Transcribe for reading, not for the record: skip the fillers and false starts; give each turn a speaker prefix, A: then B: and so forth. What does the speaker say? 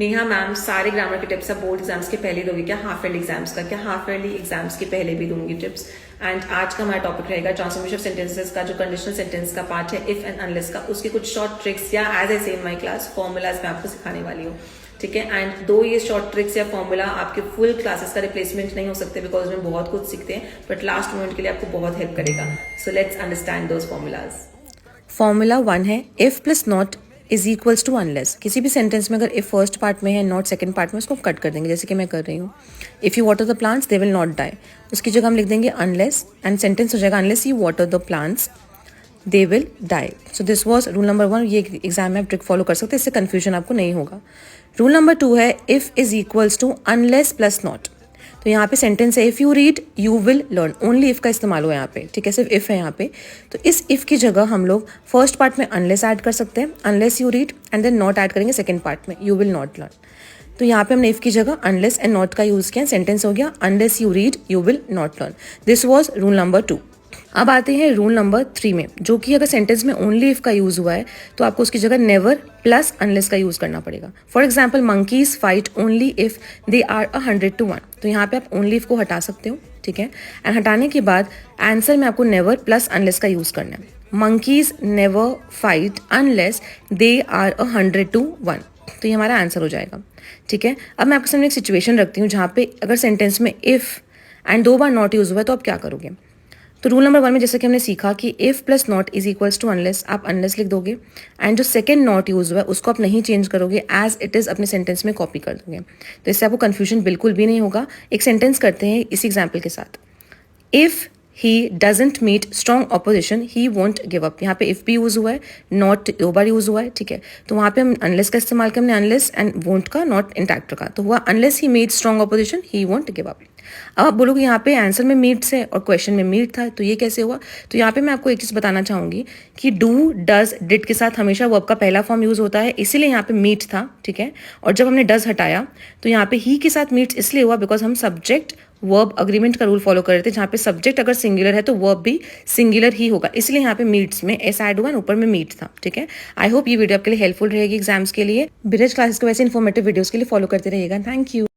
A: Neha ma'am सारे grammar के tips आप बोर्ड एग्जाम्स के पहले दोगे क्या, हाफ ईयरली एग्जाम्स का, क्या हाफ ईयरली एग्जाम्स के पहले भी दूंगी टिप्स। एंड आज का हमारा टॉपिक रहेगा ट्रांसफॉर्मेशन ऑफ सेंटेंसेस का, जो कंडीशनल सेंटेंस का पार्ट है इफ एंड अनलेस का, उसके कुछ शॉर्ट ट्रिक्स या एज ए से इन माई क्लास फॉर्मूलाज मैं आपको सिखाने वाली हूँ। ठीक है, एंड दो ये शॉर्ट ट्रिक्स या फॉर्मूला आपके फुल क्लासेस का रिप्लेसमेंट नहीं हो सकते, बिकॉज में बहुत कुछ सीखते हैं, बट लास्ट मोमेंट के लिए आपको बहुत हेल्प करेगा। So let's understand those formulas.
B: Formula 1 है if plus not is equals to unless. किसी भी सेंटेंस में अगर इफ फर्स्ट पार्ट में है, नॉट सेकंड पार्ट में, उसको कट कर देंगे, जैसे कि मैं कर रही हूँ। If you water the plants they will not die, उसकी जगह हम लिख देंगे अनलेस, एंड सेंटेंस हो जाएगा unless you water the plants they will die. So this was rule number 1। ये एग्जाम में आप ट्रिक फॉलो कर सकते हैं, इससे कन्फ्यूजन आपको नहीं होगा। रूल नंबर 2 है if is equals to unless plus not. तो यहाँ पे सेंटेंस है if you read you will learn, only if का इस्तेमाल हुआ यहाँ पे। ठीक है, सिर्फ इफ है यहाँ पे। तो इस इफ की जगह हम लोग फर्स्ट पार्ट में अनलेस ऐड कर सकते हैं, unless you read, and then not add करेंगे सेकंड पार्ट में, यू विल नॉट लर्न। तो यहाँ पे हमने इफ की जगह अनलेस एंड नॉट का यूज किया, सेंटेंस हो गया unless you read you will not learn. This was rule number 2। अब आते हैं रूल नंबर 3 में, जो कि अगर सेंटेंस में ओनली इफ का यूज हुआ है तो आपको उसकी जगह नेवर प्लस अनलेस का यूज करना पड़ेगा। For example monkeys fight only if they are 100 to 1। तो यहाँ पे आप ओनली इफ को हटा सकते हो। ठीक है, एंड हटाने के बाद आंसर में आपको नेवर प्लस अनलेस का यूज करना है। Monkeys never fight unless they are 100 to 1। तो ये हमारा आंसर हो जाएगा। ठीक है, अब मैं आपके सामने एक सिचुएशन रखती हूँ जहाँ पे अगर सेंटेंस में if and 2 bar not use हुआ है तो आप क्या करोगे। तो रूल नंबर 1 में जैसे कि हमने सीखा कि if plus not is equals to unless, आप अनलेस लिख दोगे, एंड जो सेकंड नॉट यूज हुआ है उसको आप नहीं चेंज करोगे, एज इट इज अपने सेंटेंस में कॉपी कर दोगे। तो इससे आपको कंफ्यूजन बिल्कुल भी नहीं होगा। एक सेंटेंस करते हैं इसी एग्जाम्पल के साथ। If he doesn't meet strong opposition he won't give up. यहाँ पे इफ भी यूज हुआ है, नॉट 2 बार यूज हुआ है। ठीक है, तो वहाँ पे हम अनलेस का इस्तेमाल किया, हमने अनलेस एंड वोंट का नॉट इंटैक्ट रखा, तो हुआ unless he made strong opposition he won't give up. अब आप बोलोगे यहाँ पे आंसर में मीट्स है और क्वेश्चन में मीट था, तो ये कैसे हुआ। तो यहाँ पे मैं आपको एक चीज़ बताना चाहूँगी कि डू डज डिड के साथ हमेशा वर्ब का पहला फॉर्म यूज होता है, इसीलिए यहाँ पे मीट था। ठीक है, और जब हमने डज हटाया तो यहाँ पे ही के साथ मीट्स इसलिए हुआ बिकॉज हम सब्जेक्ट वर्ब अग्रीमेंट का रूल फॉलो कर रहे थे, जहाँ पे सब्जेक्ट अगर सिंगुलर है तो वर्ब भी सिंगुलर ही होगा, इसलिए यहाँ पे मीट्स में एस ऐड हुआ, ऊपर में मीट था। ठीक है, आई होप ये वीडियो आपके लिए हेल्पफुल रहेगी एग्जाम्स के लिए। ब्रिज क्लासेस को वैसे इन्फॉर्मेटिव वीडियोस के लिए फॉलो करते रहिएगा। Thank you.